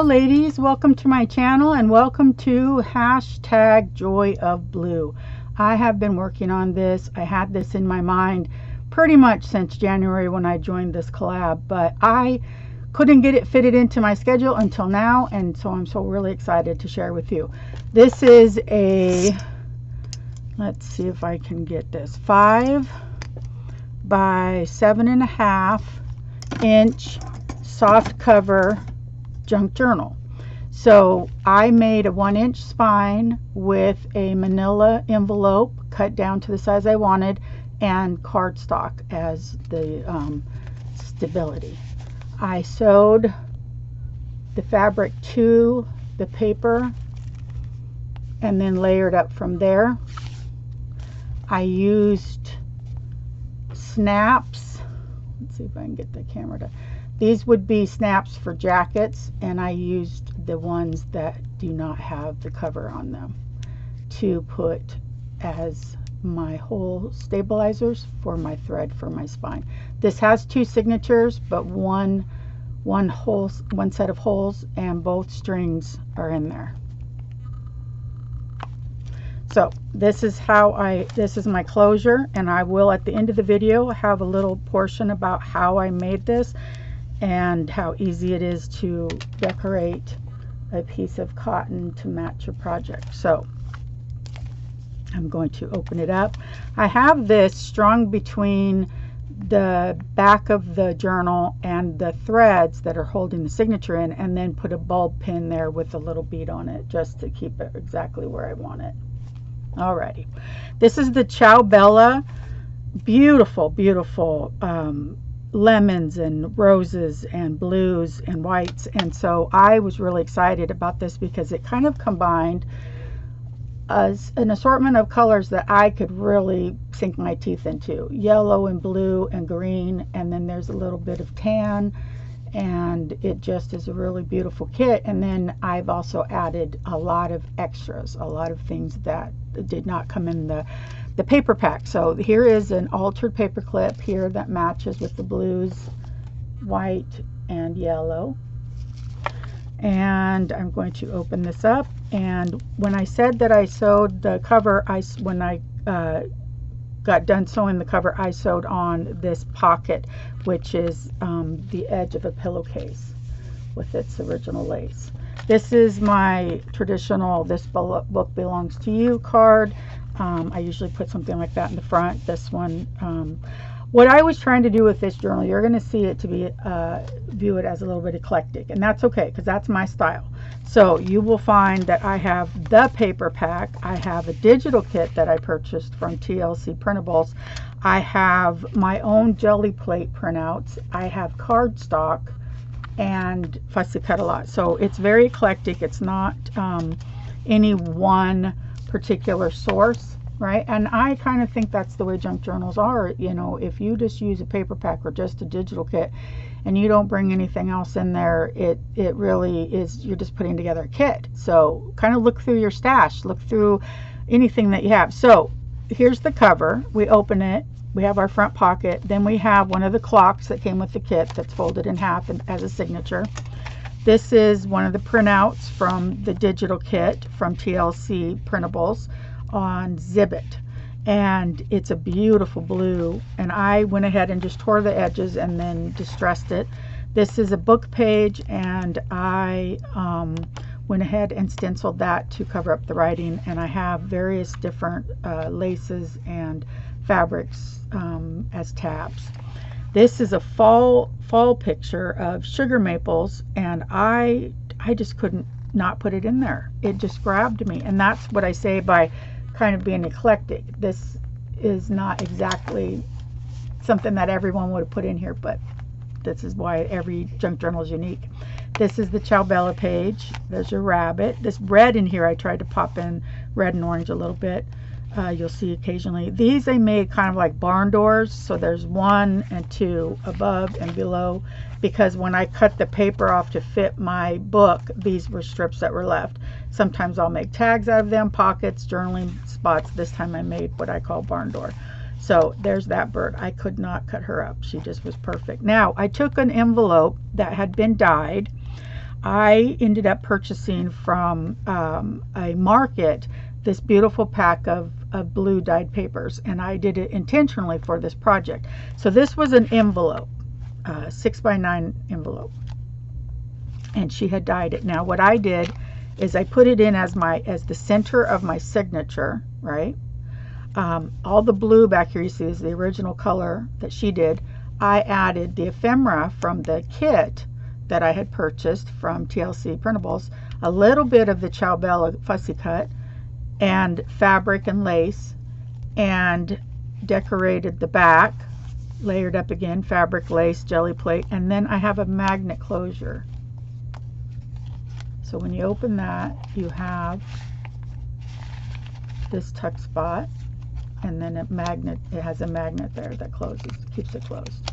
Hello ladies, welcome to my channel and welcome to #JoyOfBlue. I have been working on this. I had this in my mind pretty much since January when I joined this collab, but I couldn't get it fitted into my schedule until now, and so I'm so really excited to share with you. This is a, let's see if I can get this, 5 by 7.5 inch soft cover junk journal. So I made a 1-inch spine with a manila envelope cut down to the size I wanted and cardstock as the stability. I sewed the fabric to the paper and then layered up from there. I used snaps. Let's see if I can get the camera to. These would be snaps for jackets, and I used the ones that do not have the cover on them to put as my hole stabilizers for my thread for my spine. This has 2 signatures, but one set of holes, and both strings are in there. So this is this is my closure, and I will at the end of the video have a little portion about how I made this and how easy it is to decorate a piece of cotton to match your project. So I'm going to open it up. I have this strung between the back of the journal and the threads that are holding the signature in, and then put a bulb pin there with a little bead on it just to keep it exactly where I want it. Alrighty, this is the Ciao Bella, beautiful, beautiful lemons and roses and blues and whites, and so I was really excited about this because it kind of combined an assortment of colors that I could really sink my teeth into. Yellow and blue and green, and then there's a little bit of tan, and it just is a really beautiful kit. And then I've also added a lot of extras, a lot of things that did not come in the paper pack. So here is an altered paper clip here that matches with the blues, white, and yellow. And I'm going to open this up. And when I said that I sewed the cover, when I got done sewing the cover, I sewed on this pocket, which is the edge of a pillowcase with its original lace. This is my traditional "This Book Belongs to You" card. I usually put something like that in the front. This one, what I was trying to do with this journal, you're going to see it to be view it as a little bit eclectic, and that's okay because that's my style. So you will find that I have the paper pack, I have a digital kit that I purchased from TLC Printables, I have my own jelly plate printouts, I have cardstock, and fussy cut a lot. So it's very eclectic. It's not any one particular source, right? And I kind of think that's the way junk journals are. You know, if you just use a paper pack or just a digital kit and you don't bring anything else in there, it really is, you're just putting together a kit. So kind of look through your stash, look through anything that you have. So here's the cover. We open it, we have our front pocket, then we have one of the clocks that came with the kit that's folded in half and as a signature. This is one of the printouts from the digital kit from TLC Printables on Zibbit, and it's a beautiful blue, and I went ahead and just tore the edges and then distressed it. This is a book page, and I went ahead and stenciled that to cover up the writing, and I have various different laces and fabrics as tabs. This is a fall picture of sugar maples, and I just couldn't not put it in there. It just grabbed me, and that's what I say by kind of being eclectic. This is not exactly something that everyone would have put in here, but this is why every junk journal is unique. This is the Ciao Bella page. There's your rabbit. This red in here, I tried to pop in red and orange a little bit. You'll see occasionally. These I made kind of like barn doors, so there's 1 and 2 above and below, because when I cut the paper off to fit my book, these were strips that were left. Sometimes I'll make tags out of them, pockets, journaling spots. This time I made what I call barn door. So there's that bird. I could not cut her up. She just was perfect. Now I took an envelope that had been dyed. I ended up purchasing from a market this beautiful pack of blue dyed papers, and I did it intentionally for this project. So this was an envelope, 6x9 envelope, and she had dyed it. Now what I did is I put it in as the center of my signature, right? All the blue back here you see is the original color that she did. I added the ephemera from the kit that I had purchased from TLC Printables, a little bit of the Ciao Bella fussy cut, and fabric and lace, and decorated the back, layered up again, fabric, lace, jelly plate, and then I have a magnet closure. So when you open that, you have this tuck spot, and then it has a magnet there that closes, keeps it closed.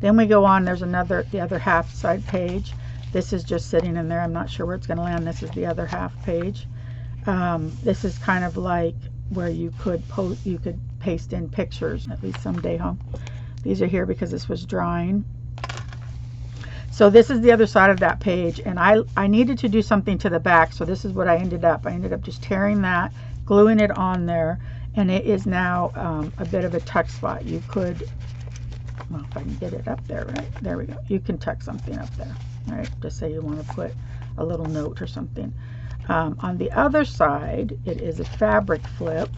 Then we go on, there's the other half side page. This is just sitting in there. I'm not sure where it's going to land. This is the other half page. This is kind of like where you could paste in pictures, at least someday, huh? These are here because this was drying. So this is the other side of that page, and I needed to do something to the back, so this is what I ended up. I ended up just tearing that, gluing it on there, and it is now a bit of a tuck spot. You could, well, if I can get it up there, right? There we go. You can tuck something up there, right? Just say you want to put a little note or something. On the other side, it is a fabric flip,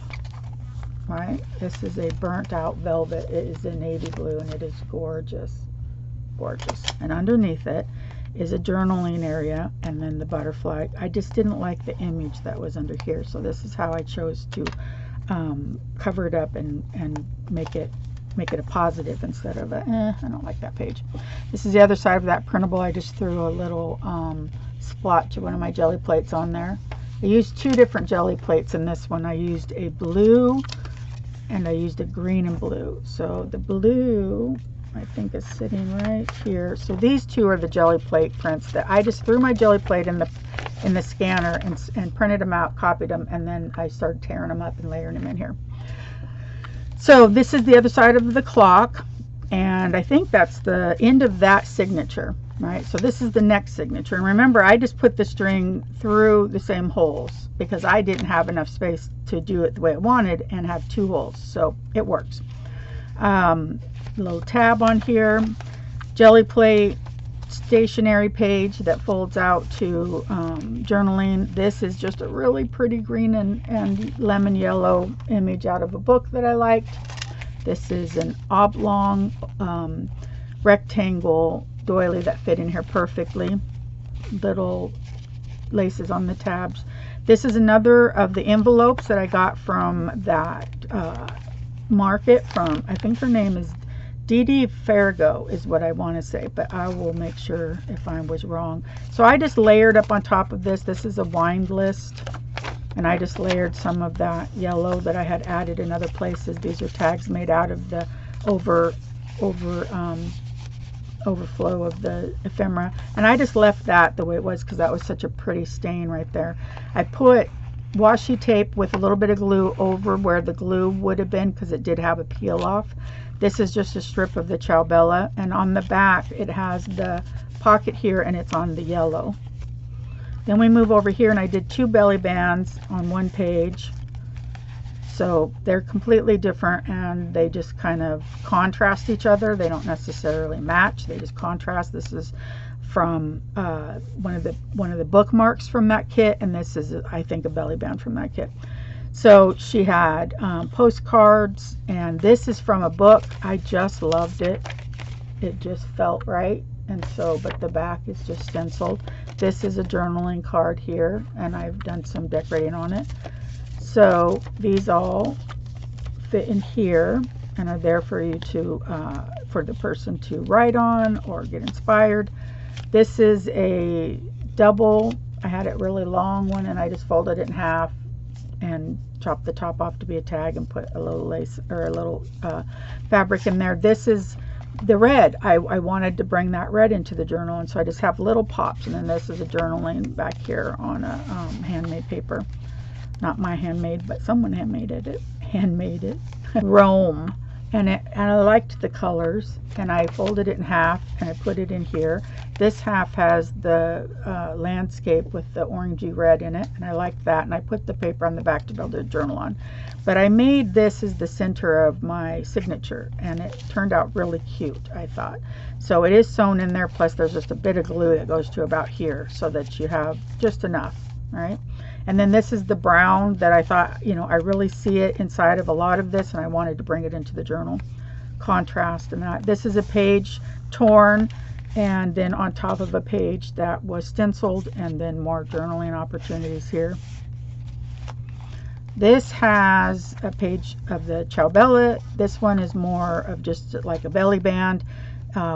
right? This is a burnt out velvet. It is a navy blue, and it is gorgeous, gorgeous. And underneath it is a journaling area, and then the butterfly. I just didn't like the image that was under here, so this is how I chose to cover it up and make it a positive instead of a I don't like that page. This is the other side of that printable. I just threw a little splotch of one of my jelly plates on there. I used two different jelly plates in this one. I used a blue and I used a green and blue. So the blue I think is sitting right here. So these two are the jelly plate prints that I just threw my jelly plate in the scanner and printed them out, copied them, and then I started tearing them up and layering them in here. So this is the other side of the clock, and I think that's the end of that signature, right? So this is the next signature, and remember I just put the string through the same holes because I didn't have enough space to do it the way I wanted and have two holes, so it works. Little tab on here, jelly plate, stationery page that folds out to journaling. This is just a really pretty green and lemon yellow image out of a book that I liked. This is an oblong rectangle doily that fit in here perfectly. Little laces on the tabs. This is another of the envelopes that I got from that market from, I think her name is Didi Fargo is what I want to say, but I will make sure if I was wrong. So I just layered up on top of this. This is a wine list, and I just layered some of that yellow that I had added in other places. These are tags made out of the overflow of the ephemera, and I just left that the way it was because that was such a pretty stain right there. I put washi tape with a little bit of glue over where the glue would have been because it did have a peel off. This is just a strip of the Ciao Bella, and on the back it has the pocket here and it's on the yellow. Then we move over here, and I did two belly bands on one page. So they're completely different, and they just kind of contrast each other. They don't necessarily match, they just contrast. This is from one of the bookmarks from that kit, and this is, I think, a belly band from that kit. So she had postcards, and this is from a book. I just loved it. It just felt right, and so, but the back is just stenciled. This is a journaling card here, and I've done some decorating on it. So these all fit in here and are there for you to, for the person to write on or get inspired. This is a double. I had it really long one, and I just folded it in half and chopped the top off to be a tag and put a little lace or a little fabric in there. This is the red. I wanted to bring that red into the journal, and so I just have little pops, and then this is a journaling back here on a handmade paper. Not my handmade, but someone handmade it. Rome and I liked the colors, and I folded it in half and I put it in here. This half has the landscape with the orangey red in it, and I liked that, and I put the paper on the back to build a journal on. But I made this as the center of my signature, and it turned out really cute, I thought. So it is sewn in there, plus there's just a bit of glue that goes to about here so that you have just enough, right? And then this is the brown that I thought, you know, I really see it inside of a lot of this, and I wanted to bring it into the journal. Contrast and that. This is a page torn, and then on top of a page that was stenciled, and then more journaling opportunities here. This has a page of the Ciao Bella. This one is more of just like a belly band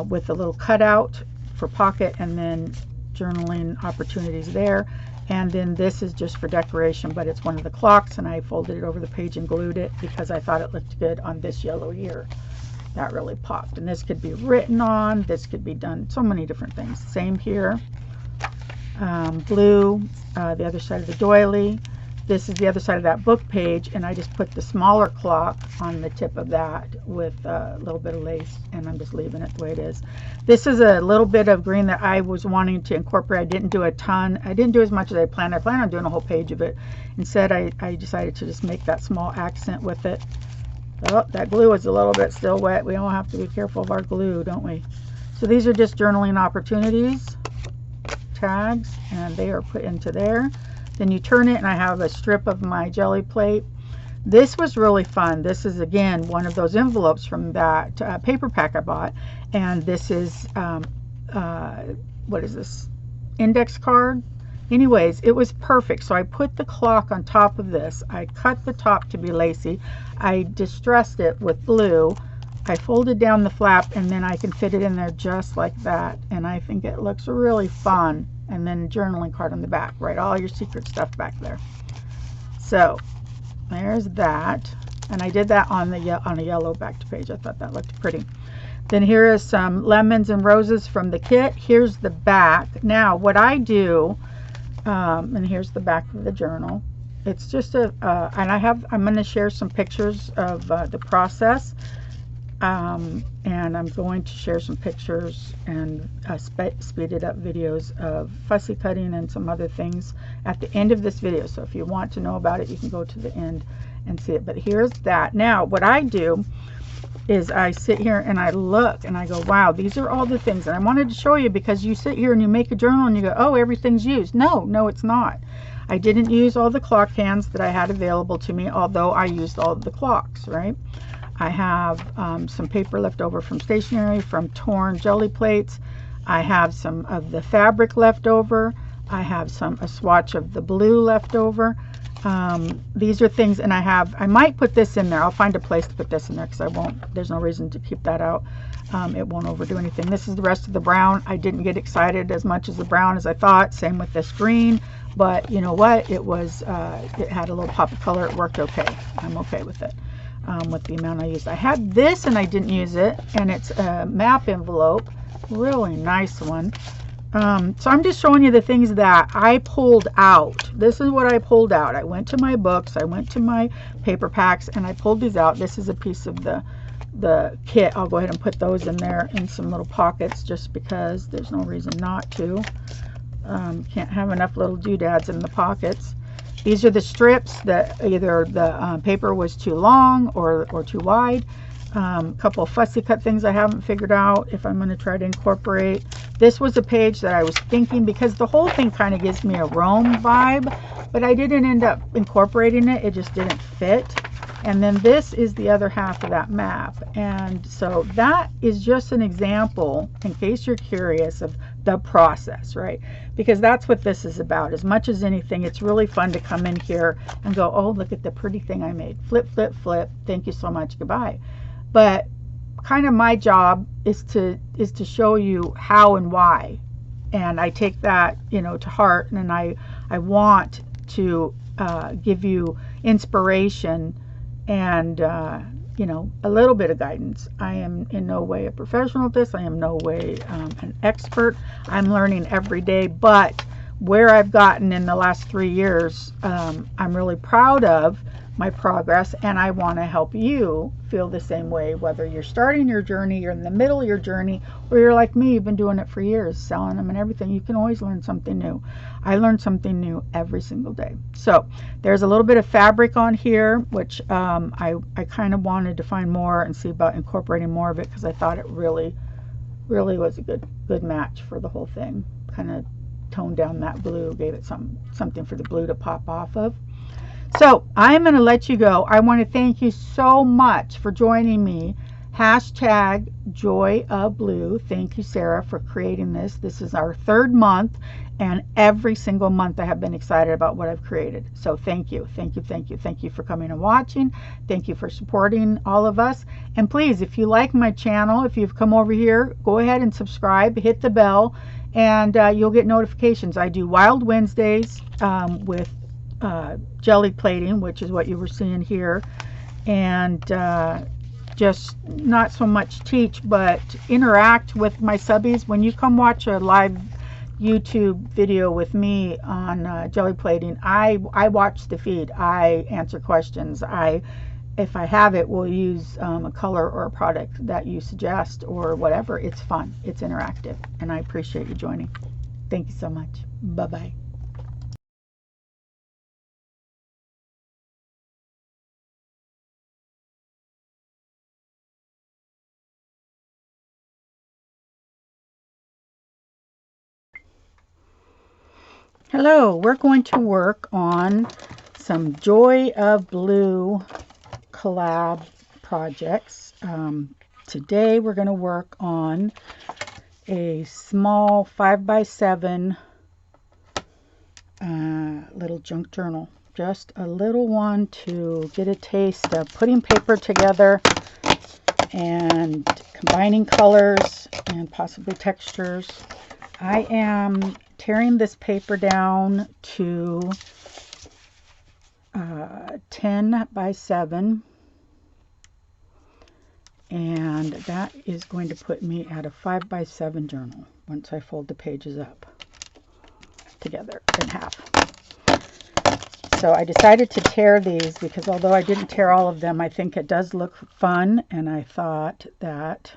with a little cutout for pocket, and then journaling opportunities there. And then this is just for decoration, but it's one of the clocks, and I folded it over the page and glued it because I thought it looked good on this yellow here. That really popped. And this could be written on, this could be done so many different things. Same here. Blue, the other side of the doily. This is the other side of that book page, and I just put the smaller clock on the tip of that with a little bit of lace, and I'm just leaving it the way it is. This is a little bit of green that I was wanting to incorporate. I didn't do a ton. I didn't do as much as I planned. I planned on doing a whole page of it. Instead, I decided to just make that small accent with it. Oh, that glue is a little bit still wet. We all have to be careful of our glue, don't we? So these are just journaling opportunities, tags, and they are put into there. Then you turn it, and I have a strip of my jelly plate. This was really fun. This is, again, one of those envelopes from that paper pack I bought. And this is, what is this? Index card? Anyways, it was perfect. So I put the clock on top of this. I cut the top to be lacy. I distressed it with blue. I folded down the flap, and then I can fit it in there just like that. And I think it looks really fun. And then journaling card on the back, right? All your secret stuff back there. So there's that, and I did that on a yellow backed page. I thought that looked pretty. Then here is some lemons and roses from the kit. Here's the back. Now what I do, and here's the back of the journal. It's just and I'm going to share some pictures of the process. And I'm going to share some pictures and speeded up videos of fussy cutting and some other things at the end of this video. So if you want to know about it, you can go to the end and see it. But here's that. Now what I do is I sit here and I look and I go, wow, these are all the things. And I wanted to show you, because you sit here and you make a journal and you go, oh, everything's used. No, it's not. I didn't use all the clock hands that I had available to me, although I used all of the clocks, right? I have some paper left over from stationery, from torn jelly plates. I have some of the fabric left over. I have a swatch of the blue left over. These are things, and I might put this in there. I'll find a place to put this in there, because there's no reason to keep that out. It won't overdo anything. This is the rest of the brown. I didn't get excited as much as the brown as I thought. Same with this green, but you know what? It had a little pop of color. It worked okay. I'm okay with it. With the amount I used. I had this and I didn't use it, and it's a map envelope, really nice one. So I'm just showing you the things that I pulled out. This is what I pulled out. I went to my books, I went to my paper packs, and I pulled these out. This is a piece of the kit. I'll go ahead and put those in there in some little pockets, just because there's no reason not to. Can't have enough little doodads in the pockets. These are the strips that either the paper was too long or too wide. A couple of fussy cut things I haven't figured out if I'm going to try to incorporate. This was a page that I was thinking, because the whole thing kind of gives me a Rome vibe, but I didn't end up incorporating it. It just didn't fit. And then this is the other half of that map. And so that is just an example, in case you're curious, of the process, right? Because that's what this is about. As much as anything, it's really fun to come in here and go, oh, look at the pretty thing I made. Flip, flip, flip. Thank you so much. Goodbye. But kind of my job is to show you how and why. And I take that, to heart, and I want to give you inspiration and a little bit of guidance. I am in no way a professional at this. I am no way an expert. I'm learning every day, but where I've gotten in the last 3 years, I'm really proud of, my progress, and I want to help you feel the same way, whether you're starting your journey, you're in the middle of your journey, or you're like me, you've been doing it for years, selling them and everything. You can always learn something new. I learn something new every single day. So there's a little bit of fabric on here, which I kind of wanted to find more and see about incorporating more of it, because I thought it really was a good match for the whole thing. Kind of toned down that blue, gave it something for the blue to pop off of. So I'm going to let you go. I want to thank you so much for joining me. Hashtag Joy of Blue. Thank you, Sarah, for creating this. This is our 3rd month, and every single month I have been excited about what I've created. So thank you, thank you, thank you. Thank you for coming and watching. Thank you for supporting all of us. And please, if you like my channel, if you've come over here, go ahead and subscribe, hit the bell, and you'll get notifications. I do Wild Wednesdays with jelly plating, which is what you were seeing here, and just not so much teach, but interact with my subbies. When you come watch a live YouTube video with me on jelly plating, I watch the feed, I answer questions, if I have it, will use a color or a product that you suggest or whatever. It's fun, it's interactive, and I appreciate you joining. Thank you so much. Bye bye. Hello, we're going to work on some Joy of Blue collab projects. Today we're going to work on a small 5x7 little junk journal. Just a little one to get a taste of putting paper together and combining colors and possibly textures. I am tearing this paper down to 10 by 7, and that is going to put me at a 5 by 7 journal once I fold the pages up together in half. So I decided to tear these because although I didn't tear all of them, I think it does look fun, and I thought that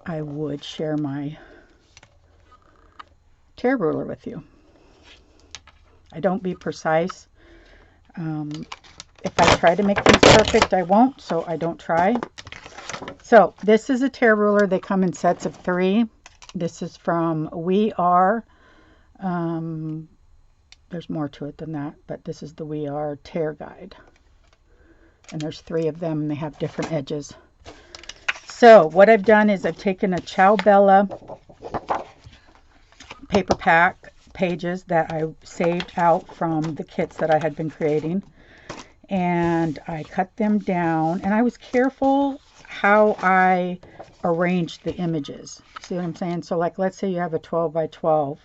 I would share my tear ruler with you. I don't be precise. If I try to make things perfect, I won't, so I don't try. So this is a tear ruler. They come in sets of 3. This is from We Are. There's more to it than that, but this is the We Are Tear Guide. And there's 3 of them, and they have different edges. So what I've done is I've taken a Ciao Bella Paper Pack pages that I saved out from the kits that I had been creating, and I cut them down, and I was careful how I arranged the images. See what I'm saying? So like, let's say you have a 12 by 12,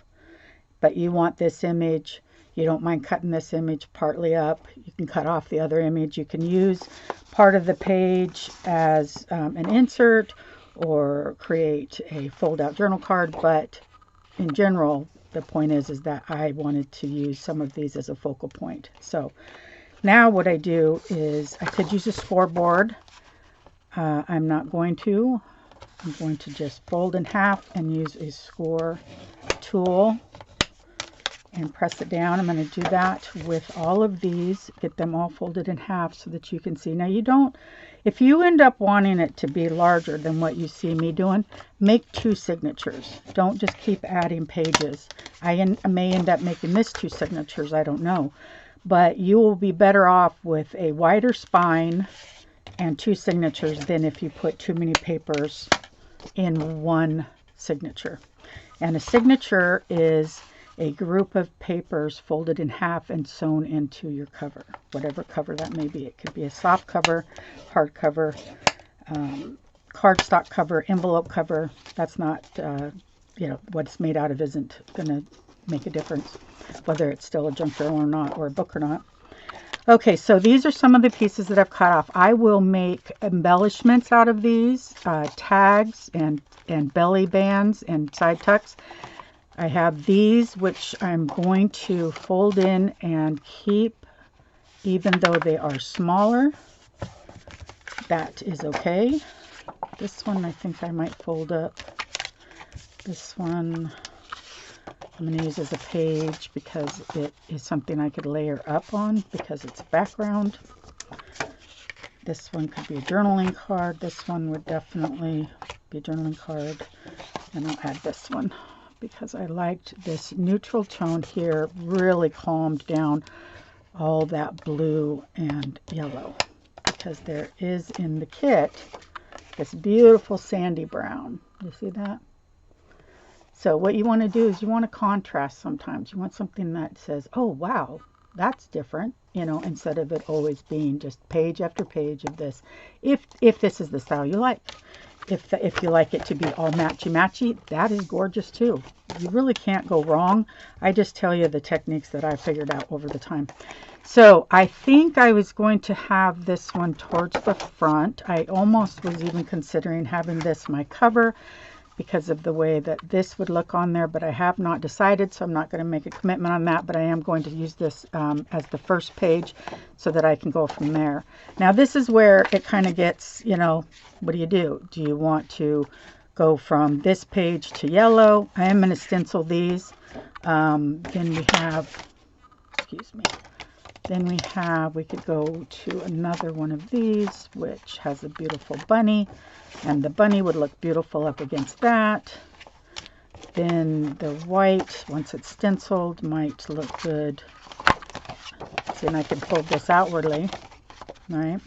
but you want this image, you don't mind cutting this image partly up, you can cut off the other image, you can use part of the page as an insert or create a fold out journal card, but in general, the point is that I wanted to use some of these as a focal point. So now what I do is I could use a scoreboard. I'm not going to. I'm going to just fold in half and use a score tool and press it down. I'm going to do that with all of these, get them all folded in half so that you can see. Now you don't, if you end up wanting it to be larger than what you see me doing, make 2 signatures. Don't just keep adding pages. I may end up making this 2 signatures, I don't know. But you will be better off with a wider spine and 2 signatures than if you put too many papers in 1 signature. And a signature is a group of papers folded in half and sewn into your cover, whatever cover that may be. It could be a soft cover, hard cover, cardstock cover, envelope cover. That's not, you know, what it's made out of isn't going to make a difference, whether it's still a junk journal or not, or a book or not. Okay, so these are some of the pieces that I've cut off. I will make embellishments out of these, tags and belly bands and side tucks. I have these, which I'm going to fold in and keep even though they are smaller, that is okay. This one I think I might fold up. This one I'm going to use as a page because it is something I could layer up on because it's background. This one could be a journaling card. This one would definitely be a journaling card. And I'll add this one because I liked this neutral tone here. Really calmed down all that blue and yellow because there is in the kit this beautiful sandy brown. You see that? So what you want to do is you want to contrast sometimes. You want something that says, oh, wow, that's different, you know, instead of it always being just page after page of this. If this is the style you like. If you like it to be all matchy-matchy, that is gorgeous too. You really can't go wrong. I just tell you the techniques that I figured out over the time. So I think I was going to have this one towards the front. I almost was even considering having this my cover because of the way that this would look on there, but I have not decided, so I'm not going to make a commitment on that, but I am going to use this as the first page so that I can go from there. Now this is where it kind of gets, you know, what do? Do you want to go from this page to yellow? I am going to stencil these. Then we have, excuse me, then we could go to another one of these, which has a beautiful bunny, and the bunny would look beautiful up against that. Then the white, once it's stenciled, might look good. So then I can fold this outwardly, right?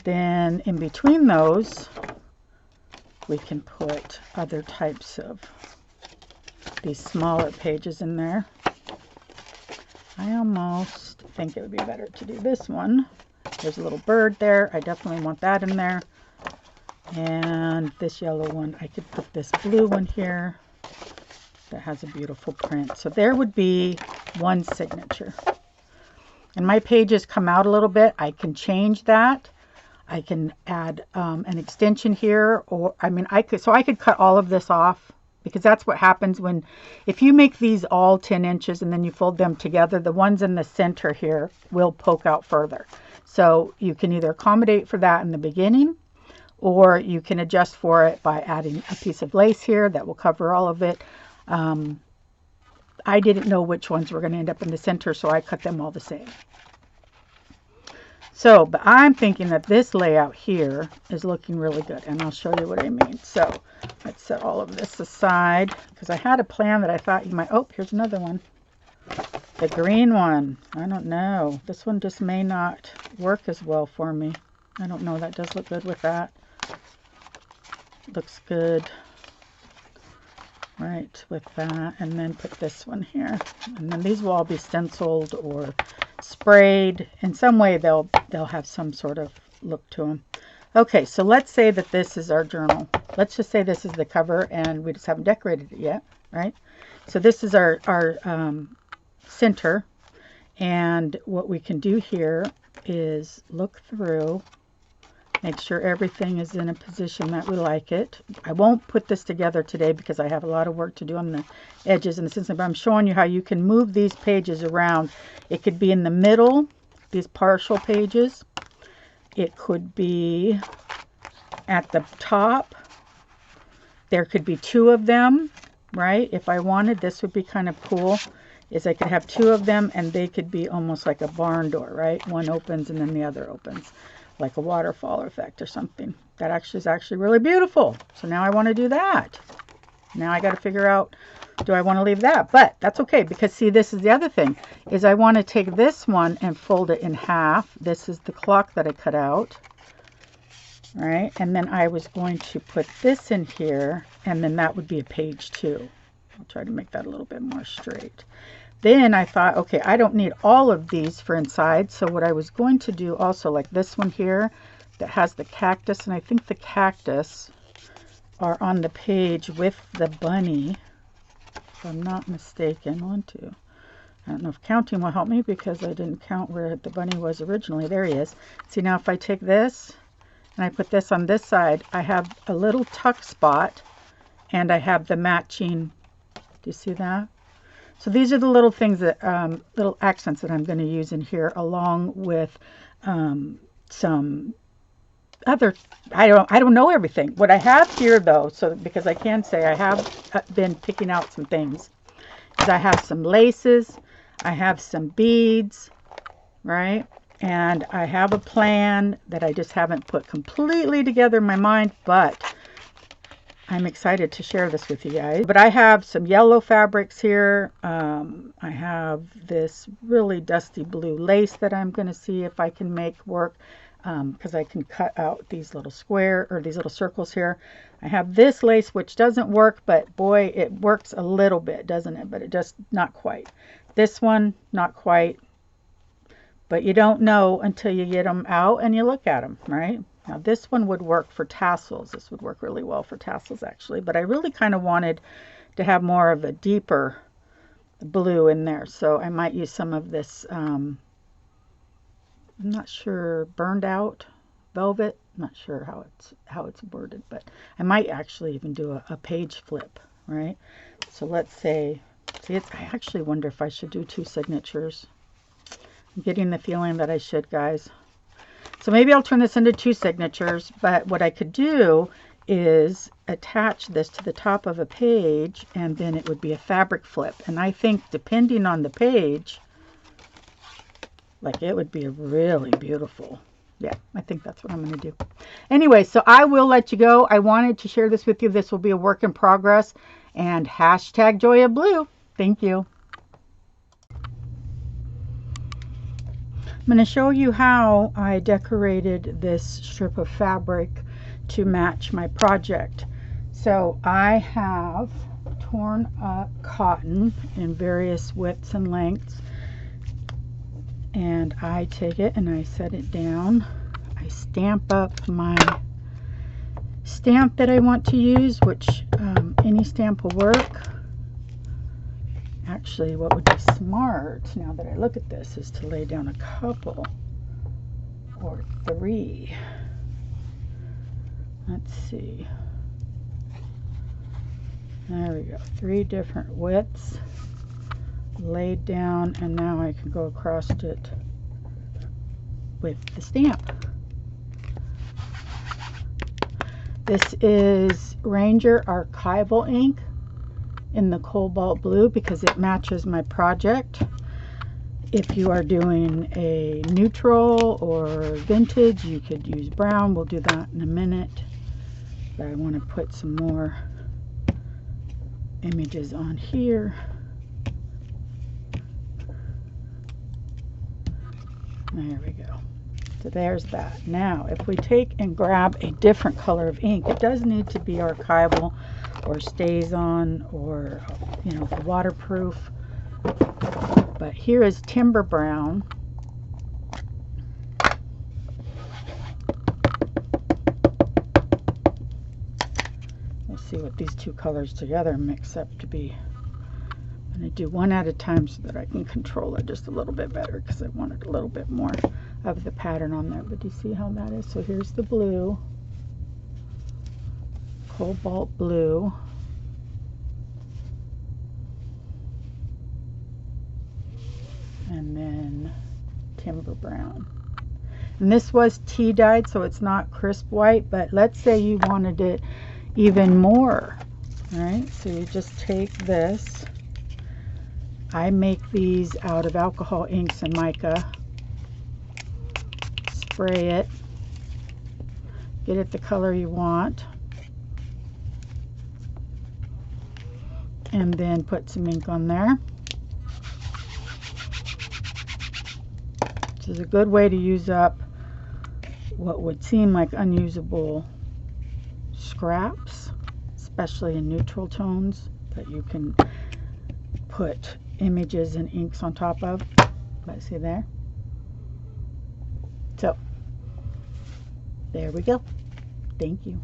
Then in between those, we can put other types of these smaller pages in there. I almost think it would be better to do this one. There's a little bird there. I definitely want that in there. And this yellow one, I could put this blue one here that has a beautiful print. So there would be one signature. And my pages come out a little bit. I can change that. I can add an extension here, or I mean, I could cut all of this off. Because that's what happens when, if you make these all 10 inches and then you fold them together, the ones in the center here will poke out further. So you can either accommodate for that in the beginning, or you can adjust for it by adding a piece of lace here that will cover all of it. I didn't know which ones were going to end up in the center, so I cut them all the same. So, but I'm thinking that this layout here is looking really good, and I'll show you what I mean. So let's set all of this aside because I had a plan that I thought you might, oh, here's another one. The green one, I don't know. This one just may not work as well for me. I don't know, that does look good with that. Looks good. Right, with that, and then put this one here. And then these will all be stenciled or sprayed. In some way they'll have some sort of look to them. Okay, so let's say that this is our journal. Let's just say this is the cover and we just haven't decorated it yet, right? So this is our center, and what we can do here is look through, make sure everything is in a position that we like it. I won't put this together today because I have a lot of work to do on the edges and the stencil, but I'm showing you how you can move these pages around. It could be in the middle, these partial pages. It could be at the top. There could be two of them, right? If I wanted, this would be kind of cool, is I could have two of them and they could be almost like a barn door, right? One opens and then the other opens, like a waterfall effect or something. That is actually really beautiful. So now I want to do that. Now I got to figure out, do I want to leave that? But that's okay, because see, this is the other thing, is I want to take this one and fold it in half. This is the clock that I cut out, right? And then I was going to put this in here, and then that would be a page 2. I'll try to make that a little bit more straight. Then I thought, okay, I don't need all of these for inside. So what I was going to do also, like this one here that has the cactus, and I think the cactus are on the page with the bunny, if I'm not mistaken. 1, 2. I don't know if counting will help me because I didn't count where the bunny was originally. There he is. See, now if I take this and I put this on this side, I have a little tuck spot and I have the matching. Do you see that? So these are the little things that, little accents that I'm going to use in here, along with some other, I don't know everything. What I have here though, so because I can say I have been picking out some things, is I have some laces, I have some beads, right? And I have a plan that I just haven't put completely together in my mind, but I'm excited to share this with you guys. But I have some yellow fabrics here. I have this really dusty blue lace that I'm going to see if I can make work, because I can cut out these little these little circles here. I have this lace which doesn't work, but boy, it works a little bit, doesn't it? But it just not quite. This one, not quite. But you don't know until you get them out and you look at them, right? Now this one would work for tassels. This would work really well for tassels actually, but I really kind of wanted to have more of a deeper blue in there. So I might use some of this, I'm not sure, burned out velvet. I'm not sure how it's worded, but I might actually even do a page flip, right? So let's say, I actually wonder if I should do 2 signatures. I'm getting the feeling that I should, guys. So maybe I'll turn this into 2 signatures, but what I could do is attach this to the top of a page, and then it would be a fabric flip. And I think depending on the page, like, it would be really beautiful. Yeah, I think that's what I'm going to do. Anyway, so I will let you go. I wanted to share this with you. This will be a work in progress, and hashtag Joy of Blue. Thank you. I'm going to show you how I decorated this strip of fabric to match my project. So I have torn up cotton in various widths and lengths, and I take it and I set it down. I stamp up my stamp that I want to use, which any stamp will work. Actually, what would be smart, now that I look at this, is to lay down a couple or 3. Let's see. There we go. 3 different widths laid down, and now I can go across it with the stamp. This is Ranger Archival ink in the cobalt blue because it matches my project. If you are doing a neutral or vintage, you could use brown. We'll do that in a minute. But I want to put some more images on here. There we go. So there's that. Now, if we take and grab a different color of ink, it does need to be archival or stays on, or, you know, waterproof. But here is Timber Brown. We'll see what these 2 colors together mix up to be. I'm going to do one at a time so that I can control it just a little bit better, because I wanted a little bit more of the pattern on there. But do you see how that is? So here's the blue, cobalt blue, and then Timber Brown. And this was tea dyed, so it's not crisp white, but let's say you wanted it even more. All right, so you just take this. I make these out of alcohol inks and mica. Spray it. Get it the color you want. And then put some ink on there. This is a good way to use up what would seem like unusable scraps, especially in neutral tones, that you can put images and inks on top of. But see there? So there we go. Thank you.